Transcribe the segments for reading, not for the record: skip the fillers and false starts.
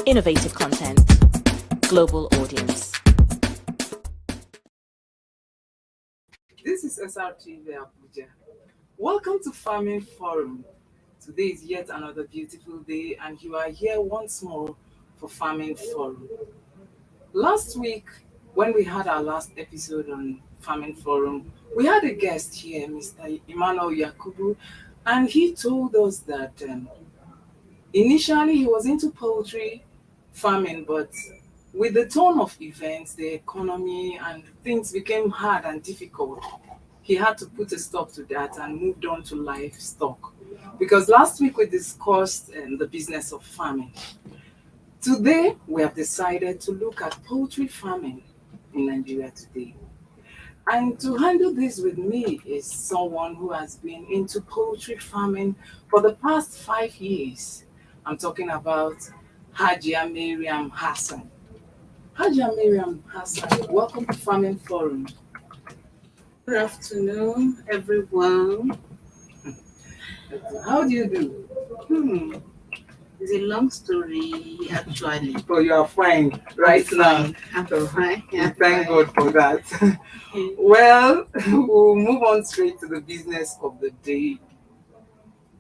Innovative content. Global audience. This is SRTV Abuja. Welcome to Farming Forum. Today is yet another beautiful day, and you are here once more for Farming Forum. Last week, when we had our last episode on Farming Forum, we had a guest here, Mr. Emmanuel Yakubu, and he told us that initially he was into poultry farming, but with the turn of events, the economy and things became hard and difficult. He had to put a stop to that and moved on to livestock. Because last week we discussed the business of farming. Today, we have decided to look at poultry farming in Nigeria today. And to handle this with me is someone who has been into poultry farming for the past 5 years. I'm talking about Hajia Miriam Hassan. Hajia Miriam Hassan, welcome to Farming Forum. Good afternoon, everyone. How do you do? It's a long story, actually. So you are fine right now. I'm fine. Thank God for that. Well, we'll move on straight to the business of the day.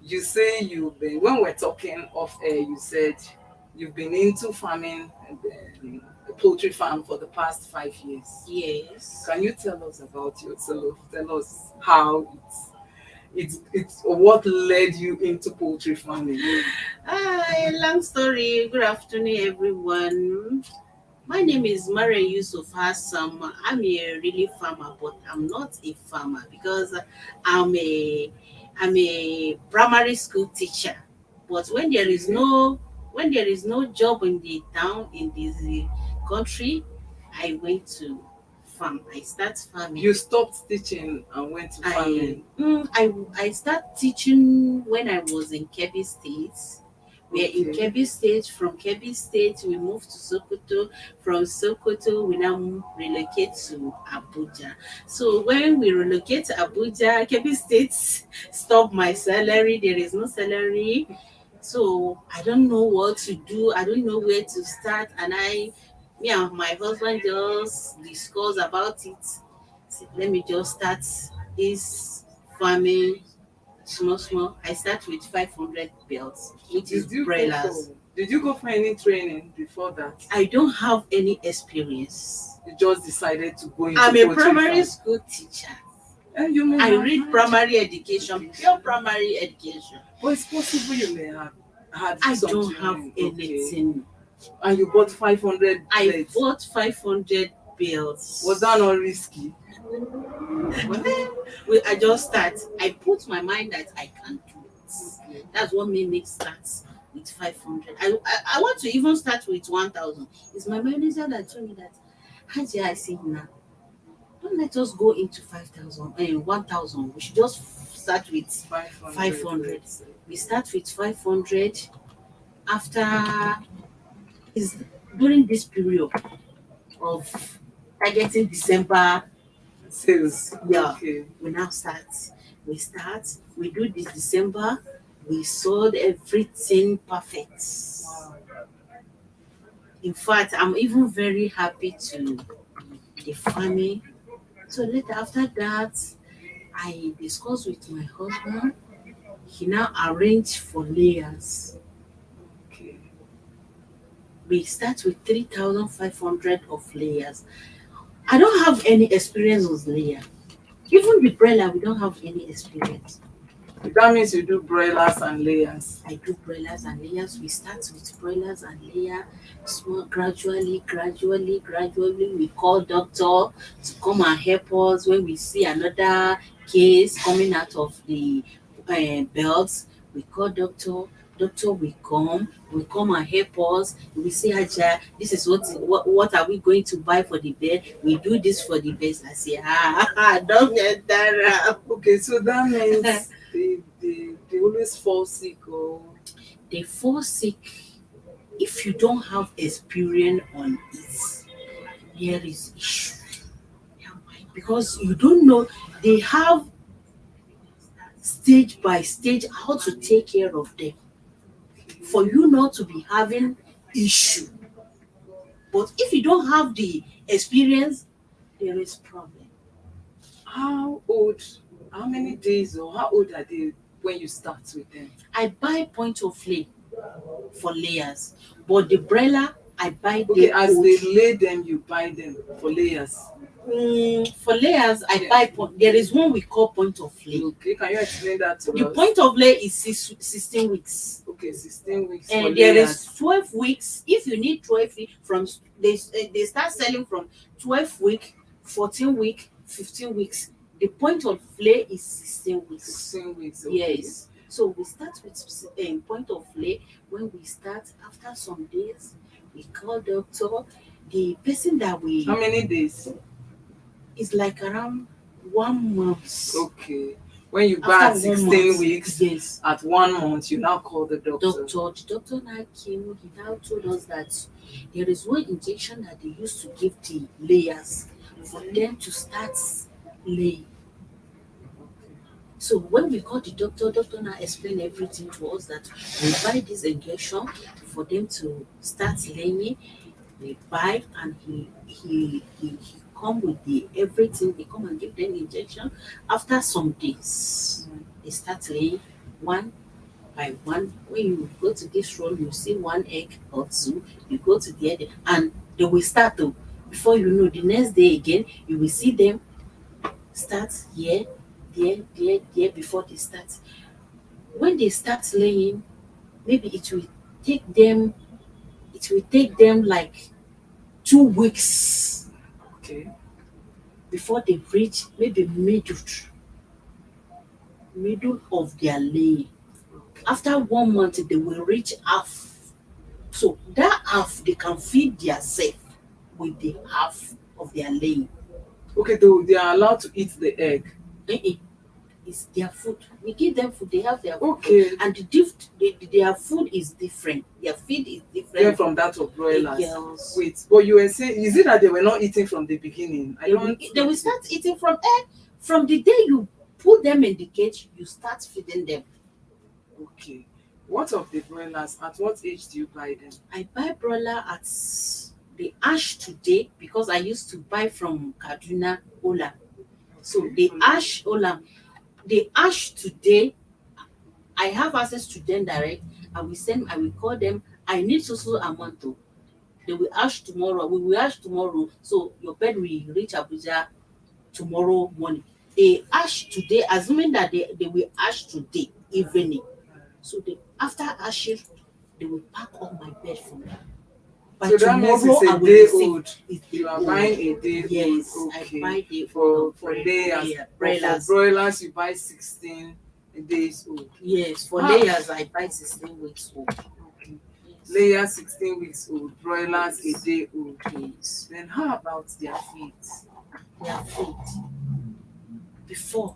You say you've been, when we're talking off air, you said you've been into farming, a poultry farm for the past 5 years. Yes. Can you tell us about yourself? Tell us how it's what led you into poultry farming. A long story. Good afternoon, everyone. My name is Maria Yusuf Hassan. I'm a really farmer, but I'm not a farmer because I'm a primary school teacher. But when there is no job in the town, in this country, I went to farm. I start farming. You stopped teaching and went to farming. I started teaching when I was in Kebbi State. We're in Kebbi State. From Kebbi State, we moved to Sokoto. From Sokoto, we now relocate to Abuja. So when we relocate to Abuja, Kebbi State stopped my salary. There is no salary. So I don't know what to do. I don't know where to start. And me and my husband just discussed about it. So let me just start this farming small. I start with 500 belts, which is broilers. Did you go for any training before that? I don't have any experience. You just decided to go into I'm a poultry primary farm. school teacher. And you may I have read had- primary education, pure primary education. But it's possible you may have had I some don't have training. Okay. anything. And you bought 500 I plates. bought 500 belts. Was that not risky? I just start. I put my mind that I can do it. That's what made me start with 500. I want to even start with 1,000. It's my manager that told me that, Haji, I said, now, don't let us go into 5,000 and 1,000. We should just start with 500. We start with 500. After is during this period of targeting December Sales. Yeah. Okay. we now start. We do this December. We sold everything perfect. Wow. In fact, I'm even very happy to the farming. So later after that, I discussed with my husband. He now arranged for layers. Okay. We start with 3,500 of layers. I don't have any experience with layer. Even the broiler, we don't have any experience. That means you do broilers and layers. I do broilers and layers. We start with broilers and layer. Small, gradually, we call doctor to come and help us when we see another case coming out of the belts. We call doctor. Doctor will come and help us. We say, Aja, this is what are we going to buy for the bed? We do this for the bed. I say, don't get that. Okay, so that means they always fall sick or They fall sick if you don't have experience on it. There is issue because you don't know. They have stage by stage how to take care of them. For you not to be having issue. But if you don't have the experience, there is problem. How old, how many days or how old are they when you start with them? I buy point of lay for layers, but the broiler I buy Okay, the as old. they lay them, you buy them for layers. For layers, I Yeah. buy point. There is one we call point of lay. Okay, can you explain that to The us? point of lay is 16 weeks. Okay, 16 weeks for And there layers. is 12 weeks. If you need 12 weeks, they start selling from 12 week, 14 week, 15 weeks. The point of lay is 16 weeks. 16 weeks. Okay. Yes. So we start with point of lay. When we start, after some days, we call doctor. The person that we How many days? is like around 1 month. Okay. When you buy at After 1 16 month, weeks, yes. at 1 month, you now call the doctor. The doctor now came, he now told us that there is one injection that they used to give the layers for them to start laying. So when we called the doctor now explained everything to us that we buy this injection for them to start laying. We buy and he come with the everything. He come and give them injection. After some days, they start laying one by one. When you go to this room, you see one egg or two. You go to the other, and they will start to. Before you know, the next day again, you will see them start here, there before they start. When they start laying, maybe take them. It will take them like 2 weeks Okay. before they reach maybe middle of their laying. Okay. After 1 month, they will reach half. So that half they can feed themselves with the half of their laying. Okay, though they are allowed to eat the egg. It's their food. We give them food. They have their food. Okay. And their food is different. Their feed is Different different from that of broilers. Yes. Wait, but you were saying, is it that they were not eating from the beginning? They will start eating from egg. From the day you put them in the cage, you start feeding them. Okay. What of the broilers? At what age do you buy them? I buy broiler at the ash today because I used to buy from Kaduna Olam. So the ash Olam, the ash today, I have access to them direct. I will call them. I need so amount to. They will ash tomorrow. We will ash tomorrow. So your bed will reach Abuja tomorrow morning. They ash today, assuming that they will ash today evening. So after ashing, they will pack up my bed for me. By so that means tomorrow, it's I a will day receive. old. It's You are old. buying a day Yes, old. Okay. I buy the for layers. layers. For broilers, you buy 16 days old. Yes, for layers, I buy 16 weeks old. Okay. Yes. Layers 16 weeks old, broilers a day old. Yes. Then how about their feet? Their feed. Before,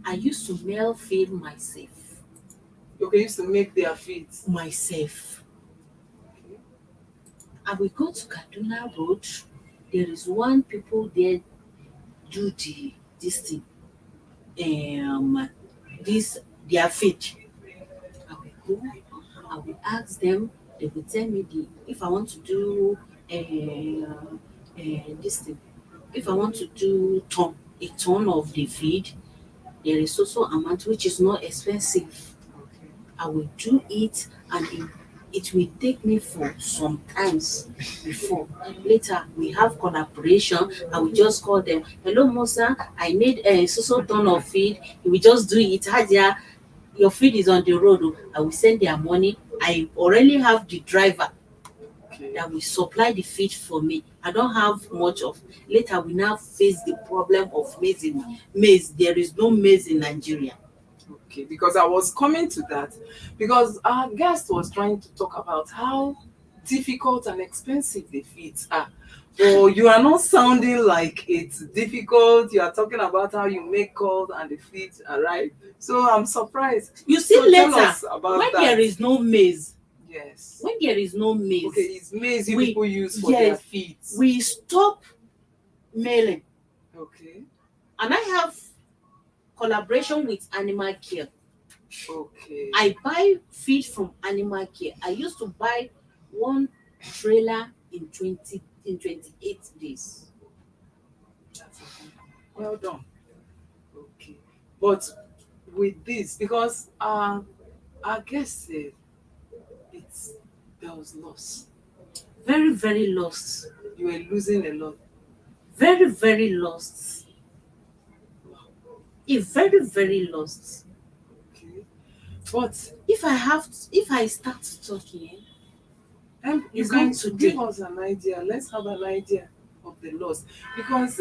I used to male feed myself. Okay, used to make their feet. Myself. Okay. I will go to Kaduna Road. There is one people there do this thing. This their feed. I will go. I will ask them. They will tell me if I want to do this thing. If I want to do a ton of the feed, there is also amount which is not expensive. Okay. I will do it, and it will take me for some times before. Later, we have collaboration. I will just call them. Hello, Musa. I need a so ton of feed. You will just do it. Hadia, your feed is on the road. I will send their money. I already have the driver Okay. that will supply the feed for me. I don't have much of. Later, we now face the problem of maize. There is no maize in Nigeria. Okay, because I was coming to that because our guest was trying to talk about how difficult and expensive the feeds are. But you are not sounding like it's difficult. You are talking about how you make calls and the feeds arrive. So I'm surprised. You see, So tell later, us about when that. there is no maize, Yes. when there is no maize, Okay, it's maize we- people use for yes, their feeds. we stop mailing. Okay. And I have collaboration with animal care. Okay. I buy feed from animal care. I used to buy one trailer in 28 days. That's okay. Well done. Okay. But with this, because I guess it's there was loss. Very, very lost. You were losing a lot. Very, very lost. Wow. Very, very lost. Okay. But If I start talking, you It's can not today. give us an idea. Let's have an idea of the loss. Because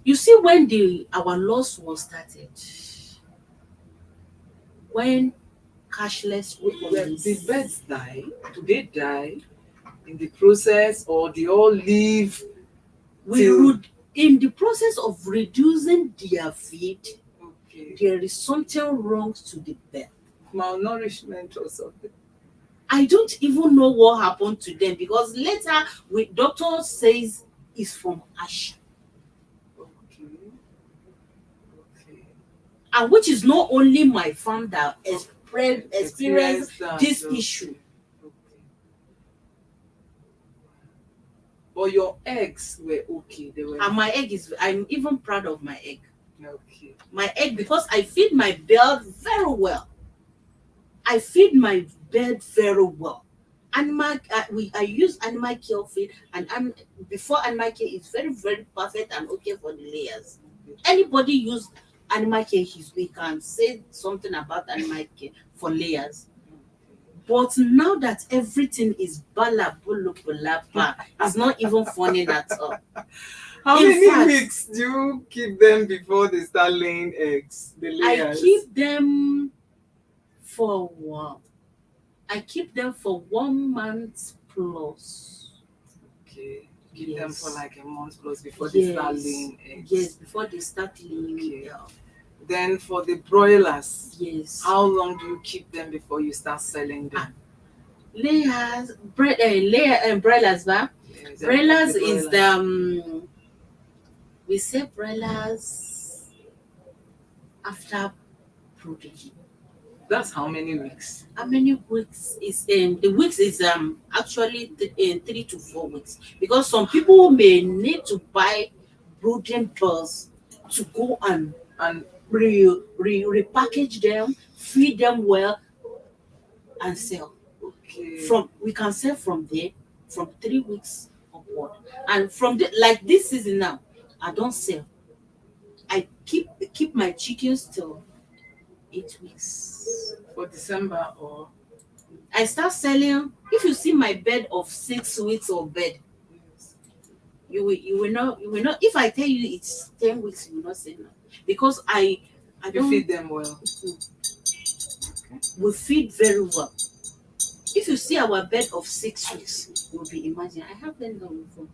you see, when our loss was started, when cashless did birds die? Do they die in the process, or they all live in the process of reducing their feed? Okay. There is something wrong to the bird. Malnourishment or something? I don't even know what happened to them, because later doctor says it's from ash. Okay. Okay. And which is not only my farm that experienced this issue. Okay. But your eggs were okay. They were. And my egg I'm even proud of my egg. Okay. My egg, because I feed my bird very well. I feed my bird very well. I use animal care feed, and before animal care is very, very perfect and okay for the layers. Anybody use animal care, we can say something about animal care for layers. But now that everything is balabulubalaba, it's not even funny at all. How many weeks do you keep them before they start laying eggs? The layers? I keep them for 1 month plus. Okay. Keep them for like a month plus before they start laying eggs. Yes, before they start laying. Okay. Then for the broilers, yes. How long do you keep them before you start selling them? Broilers, ba? Yes, Broilers is we say broilers after brooding. That's how many weeks? How many weeks is the weeks is actually 3 to 4 weeks, because some people may need to buy brooding birds to go and repackage them, feed them well, and sell. Okay. We can sell from there from 3 weeks upward, and from like this season now, I don't sell. I keep my chickens till 8 weeks. For December, or I start selling. If you see my bed of 6 weeks of bed, yes. you will not. If I tell you it's 10 weeks, you will not say no, because I don't feed them well. Okay. We feed very well. If you see our bed of 6 weeks, you'll be imagining. I have them done before.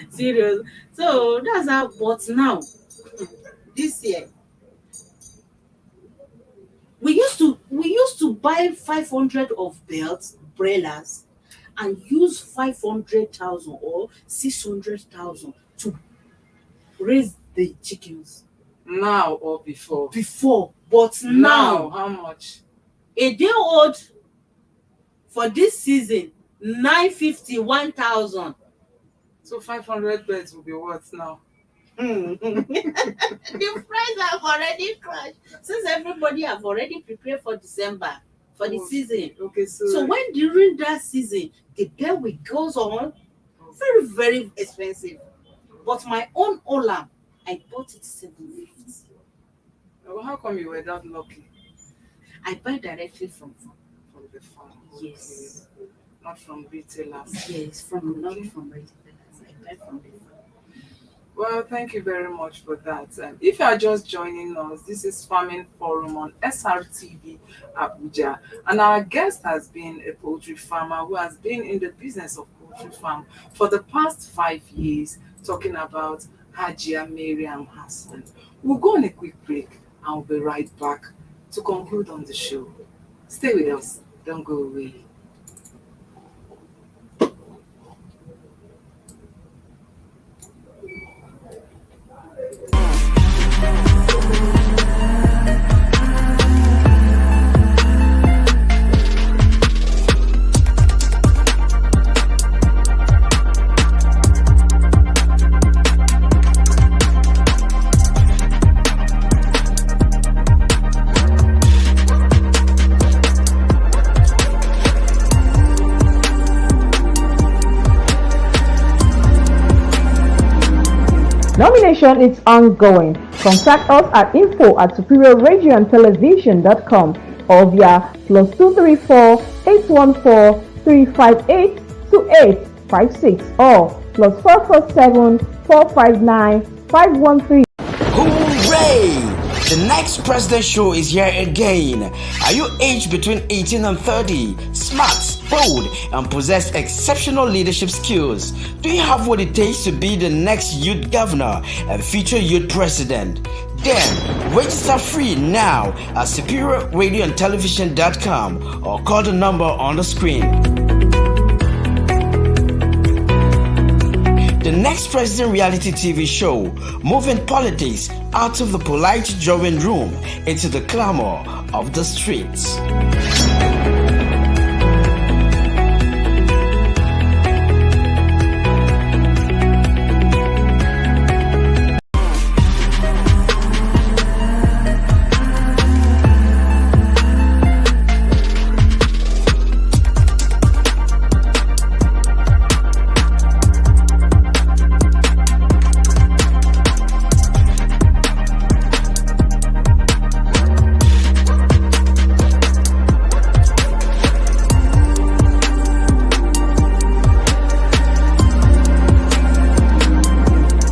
Serious. So that's how. But now, this year, we used to buy 500 of broilers, and use 500,000 or 600,000 to raise the chickens. Now or before? Before, but now how much? A day old for this season, 951,000. So 500 birds will be what now? The price have already crashed, since everybody have already prepared for December for the season. Okay, so when during that season the bird will goes on, very, very expensive. But my own Olam, I bought it 750. Well, how come you were that lucky? I buy directly from the farm. Yes. Okay. Not from retailers. Yes, not from retailers. I buy from the farm. Well, thank you very much for that. If you are just joining us, this is Farming Forum on SRTV Abuja, and our guest has been a poultry farmer who has been in the business of poultry farm for the past 5 years, talking about Hajia Mariam Hassan. We'll go on a quick break and we'll be right back to conclude on the show. Stay with us. Don't go away. Nomination is ongoing. Contact us at info@superiorradioandtelevision.com or via +234 814 358 2856 or +447 459 513. Hooray! The next President Show is here again. Are you aged between 18 and 30, smart, bold, and possess exceptional leadership skills? Do you have what it takes to be the next youth governor and future youth president? Then register free now at superiorradioandtelevision.com or call the number on the screen. The Next President reality TV show, moving politics out of the polite drawing room into the clamor of the streets.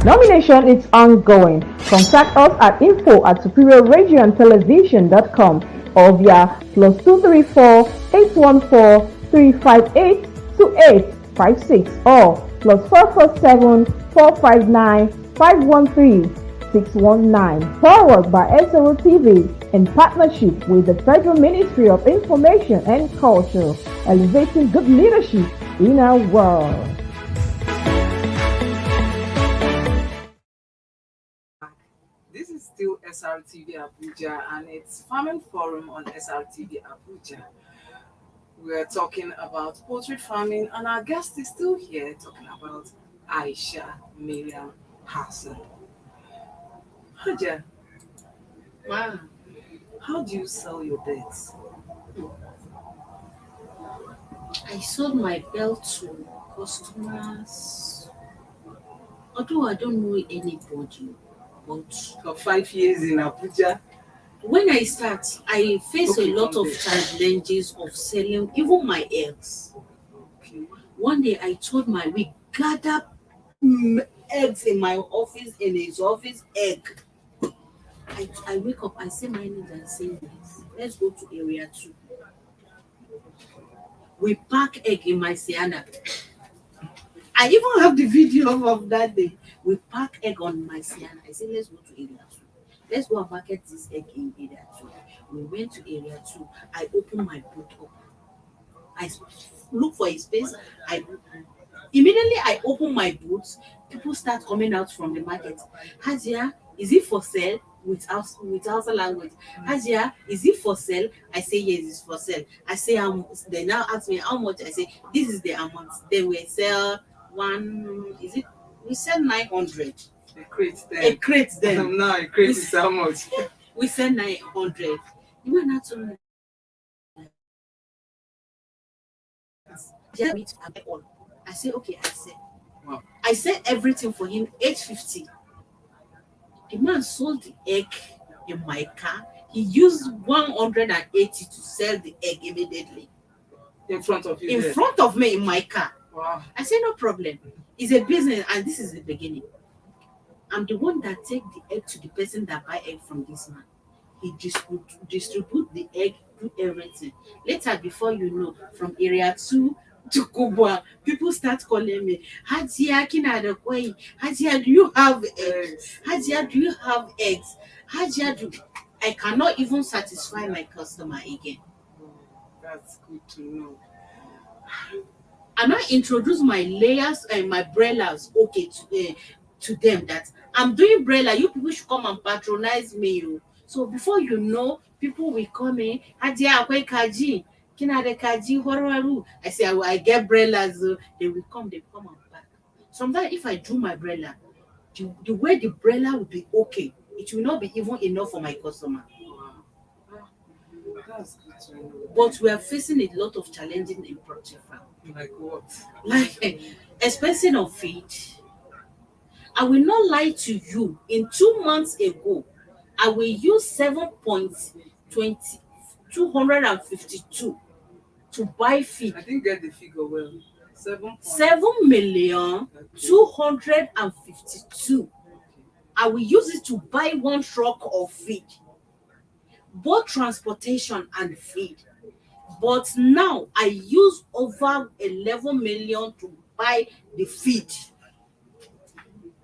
Nomination is ongoing. Contact us at info@superiorradioandtelevision.com or via +234 814 358 2856 or +447 459 513 619. Powered by SRO TV in partnership with the Federal Ministry of Information and Culture, elevating good leadership in our world. This is still SRTV Abuja and it's Farming Forum on SRTV Abuja. We are talking about poultry farming and our guest is still here talking about Aisha Miriam Hassan. Haja, Wow. how do you sell your birds? I sold my belt to customers. Although I don't know anybody, but For 5 years in Abuja, when I start, I face Okay, a lot of one day. challenges of selling even my eggs. okay. One day I told we gather eggs in my office, in his office, egg. I wake up, I say my name and say yes. Let's go to area 2. We pack egg in my Sienna. I even have the video of that day. We pack egg on my Sienna. I said, let's go to area 2. Let's go and market this egg in area 2. We went to area 2. I opened my boot up. I look for a space. Immediately I open my boots. People start coming out from the market. Hajia, is it for sale? With Hausa language. Hajia, is it for sale? I say yes, it's for sale. I say they now ask me how much. I say this is the amount. Then we sell we sell 900. A crate then. A crate then. Now a crate is how much? We sell 900. You were not to I say okay, Wow. I said everything for him 850. The man sold the egg in my car. He used 180 to sell the egg immediately. In front of you. In there. front of me in my car. Wow. I said no problem. It's a business and this is the beginning. I'm the one that take the egg to the person that buy egg from this man. He distribute the egg, do everything. Later, before you know, from area 2 to Kubwa, people start calling me, Hajia Kinadakoi, Hajia, do you have eggs? Hajia, do you have eggs? Hajia, I cannot even satisfy my customer again. That's good to know. And I introduce my layers and my brellas to them that I'm doing brella. You people should come and patronize me. So before you know, people will come in. Hajia Akwe Kaji. Kinadekaji Hororu. I say I get brellas. They will come and back. Sometimes if I do my brella, the way the brella will be okay, it will not be even enough for my customer. Wow. That's good to know. But we are facing a lot of challenges in poultry farm. Like what? Like expensive of feed. I will not lie to you. In 2 months ago, I will use 7.20 252 to buy feed. I didn't get the figure well. 7,252,000. I will use it to buy one truck of feed, both transportation and feed. But now I use over 11 million to buy the feed.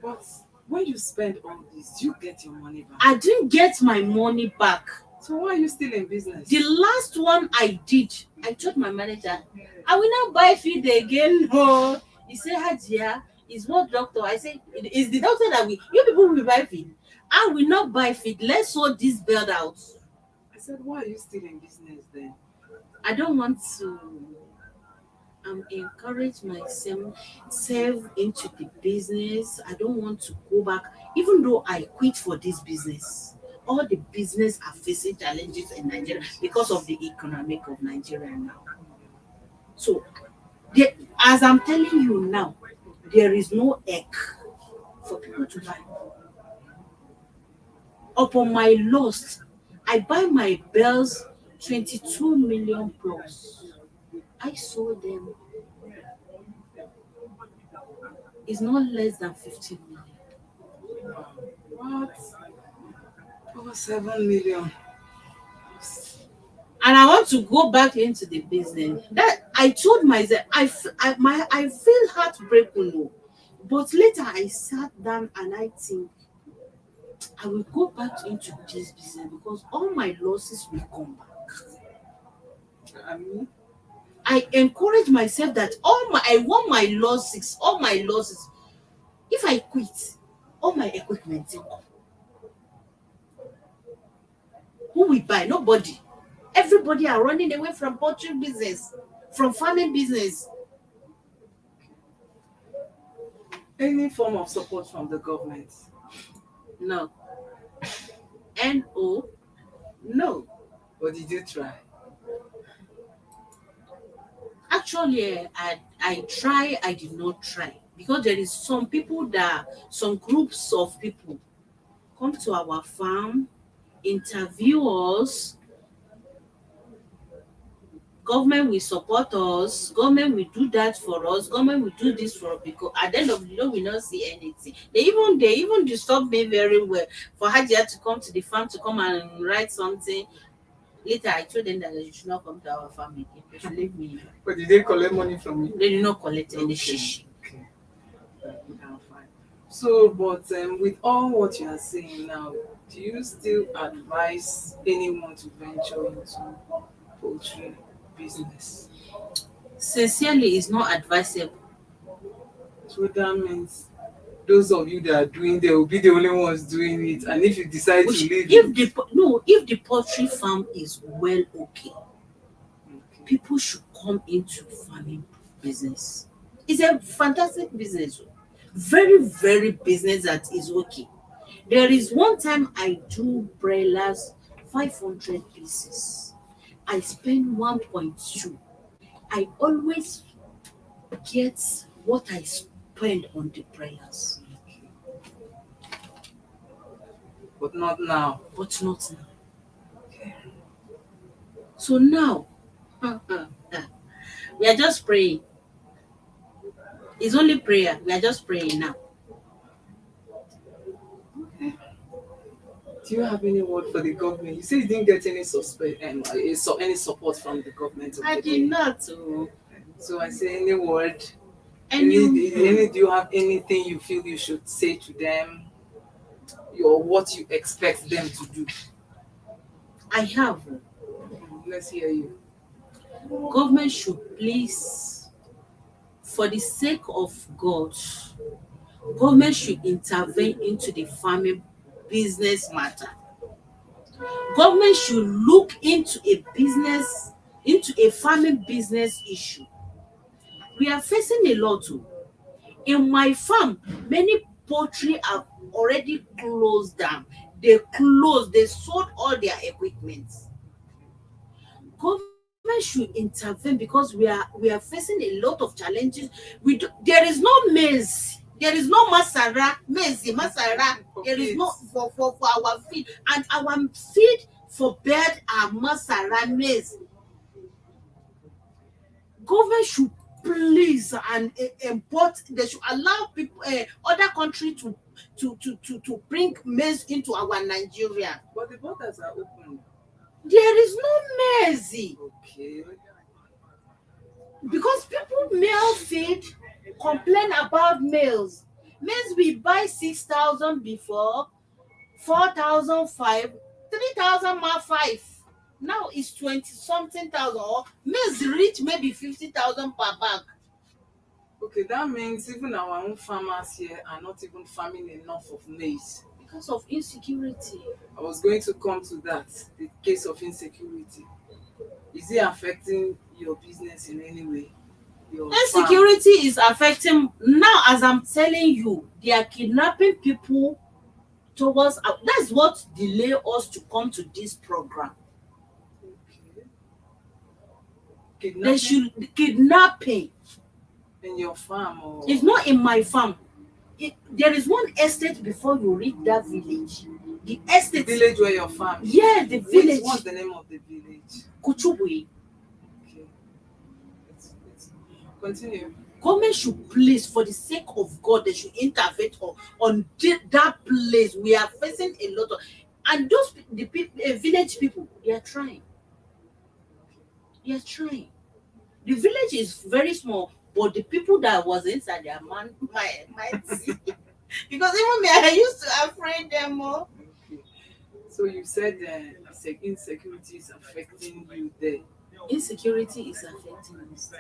But when you spend all this, you get your money back. I didn't get my money back. So why are you still in business? The last one I did, I told my manager, I will not buy feed again. Oh, he said, Hajia, is what doctor? I said, it's the doctor that you people will buy feed. I will not buy feed. Let's sort this bird out. I said, why are you still in business then? I don't want to encourage myself into the business. I don't want to go back, even though I quit for this business. All the business are facing challenges in Nigeria because of the economic of Nigeria now. So, as I'm telling you now, there is no egg for people to buy. Upon my loss, I buy my bells 22 million plus. I sold them. It's not less than 15 million. What? Over 7 million. And I want to go back into the business. That I told myself, I feel heartbroken, no. But later I sat down and I think I will go back into this business because all my losses will come back. I encourage myself that I want my losses, all my losses. If I quit, all my equipment will come. Who will buy? Nobody. Everybody are running away from poultry business, from farming business. Any form of support from the government? No. No. No. Or did you try? Actually, I try, I did not try. Because there is some groups of people come to our farm, interview us. Government will support us, government will do that for us, government will do this for us, because at the end of the day we not see anything. They even disturb me very well for Hajia to come to the farm to come and write something. Later I told them that they should not come to our farm again. They should leave me. But did they collect money from you? They did not collect any shish. Okay. Fine. So, but with all what you are saying now, do you still advise anyone to venture into poultry business? Sincerely, it's not advisable. So that means those of you that are doing, they will be the only ones doing it. And if you decide to leave if the poultry farm is well okay, people should come into farming business. It's a fantastic business. Very, very business that is okay. There is one time I do broilers 500 pieces. I spend 1.2. I always get what I spend on the broilers. But not now. But not now. Okay. So now, we are just praying. It's only prayer. We are just praying now. Okay. Do you have any word for the government? You say you didn't get any support from the government. I did not. So I say any word. Do you have anything you feel you should say to them? Or what you expect them to do? I have. Let's hear you. Government should please, for the sake of God, government should intervene into the farming business matter. Government should look into a farming business issue. We are facing a lot too. In my farm, many poultry have already closed down. They sold all their equipment. Government should intervene because we are facing a lot of challenges. There is no maize There is no masara, maize, masara. There is no for our feed, and our feed for bird are masara maize. Government should please and import. They should allow people, other country to bring maize into our Nigeria. But the borders are open. There is no maize. Okay. Because people male feed complain about males. Maize we buy 6,000 before, 4,005, 3,000 more 5. Now it's 20 something thousand. Or maize reach maybe 50,000 per bag. Okay, that means even our own farmers here are not even farming enough of maize. Because of insecurity. I was going to come to that, the case of insecurity. Is it affecting your business in any way? Insecurity is affecting now, as I'm telling you, they are kidnapping people towards. That's what delay us to come to this program. Okay. They should kidnapping. In your farm or? It's not in my farm. There is one estate before you reach that village. The estate. The village where your farm is? Yeah, the village. What's the name of the village? Kuchubui. Okay. It's continue. Government should please, for the sake of God, they should intervene on that place. We are facing a lot of, and those the people, village people, they are trying. They are trying. The village is very small, but the people that was inside their might see. Because even me, I used to afraid them more. Okay. So you said insecurity is affecting you there. Insecurity is affecting us.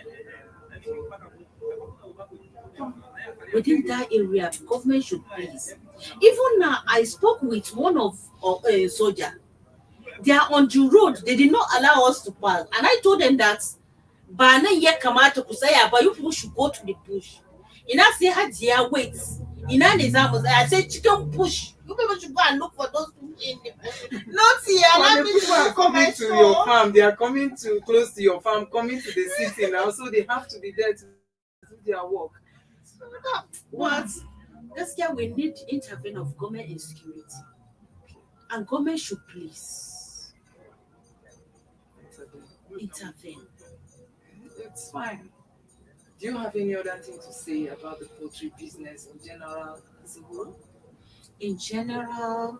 Within that area, government should please. Even now, I spoke with one of soldier. They are on the road. They did not allow us to pass, and I told them that, "Bana ye kamata kusaya, but you people should go to the bush." Ina say hadia wait. Ina nizamos. I said chicken push. You people should go and look for those people in the bush. Not here. When the people are coming to your farm, they are coming to close to your farm, coming to the city now, so they have to be there to do their work. But this year we need intervene of government insecurity, and government should please intervene. It's fine. Do you have any other thing to say about the poultry business in general as a whole? In general,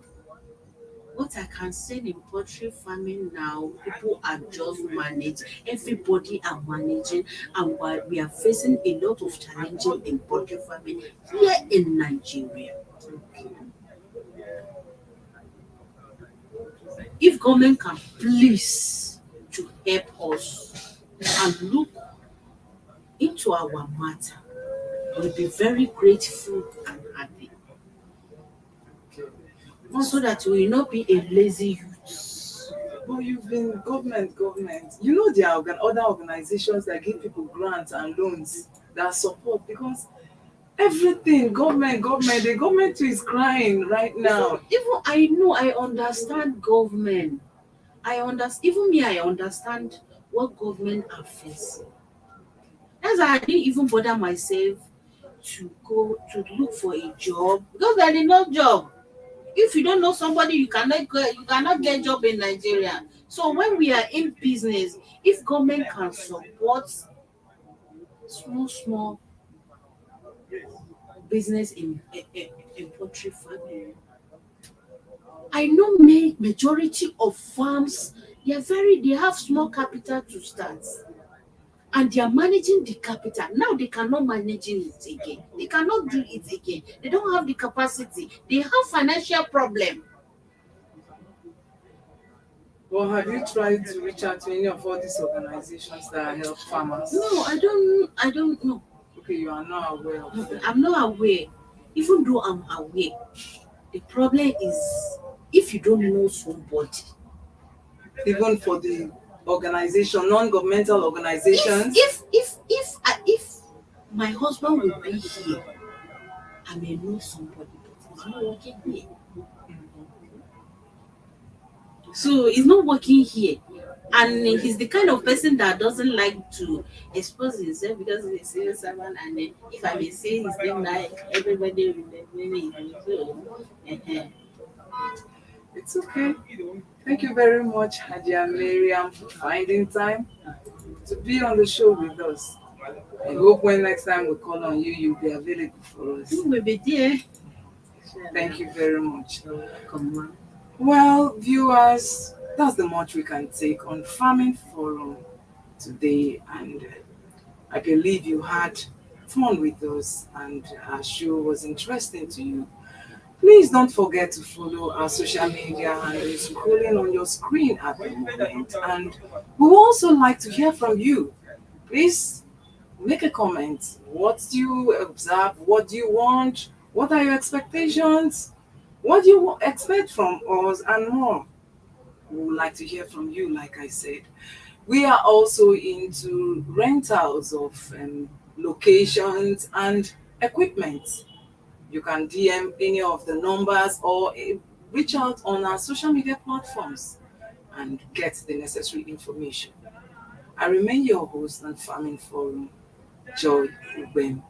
what I can say in poultry farming now, people are just managed. Everybody are managing, and while we are facing a lot of challenges in poultry farming here in Nigeria. If government can please to help us and look into our matter, we'll be very grateful and happy. So that we will not be a lazy youth. Well, you've been government. You know there are other organizations that give people grants and loans that support, because everything government, the government is crying right now. Even I know, I understand government. Even me, I understand what government are facing. That's why I didn't even bother myself to go to look for a job, because there is no job. If you don't know somebody, you cannot get job in Nigeria. So when we are in business, if government can support small business in poultry farming, I know majority of farms, they have small capital to start, and they are managing the capital. Now they cannot manage it again. They cannot do it again. They don't have the capacity. They have financial problem. Well, have you tried to reach out to any of all these organizations that help farmers? No, I don't know. Okay, you are not aware of them. I'm not aware. Even though I'm aware, the problem is if you don't know somebody. Even for the organization, non-governmental organizations. If my husband will be here, I may know somebody, but he's not working here. So he's not working here. And he's the kind of person that doesn't like to expose himself because he's a civil servant. And then if I may say his name now, everybody will know. So, It's okay. Thank you very much, Hadia Miriam, for finding time to be on the show with us. I hope when next time we call on you, you'll be available for us. you will be there. Thank you very much. Come on. Well, viewers, that's the much we can take on Farming Forum today. And I believe you had fun with us and our show was interesting to you. Please don't forget to follow our social media handles scrolling on your screen at the moment. And we would also like to hear from you. Please make a comment. What do you observe? What do you want? What are your expectations? What do you expect from us and more? We would like to hear from you, like I said. We are also into rentals of locations and equipment. You can DM any of the numbers or reach out on our social media platforms and get the necessary information. I remain your host on Farming Forum, Joy Ubem.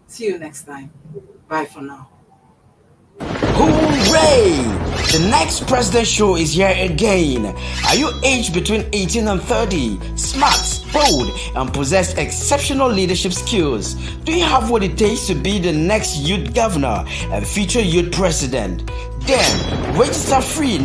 See you next time. Bye for now. Hooray! The next President Show is here again. Are you aged between 18 and 30, smart, bold, and possess exceptional leadership skills? Do you have what it takes to be the next youth governor and future youth president? Then register free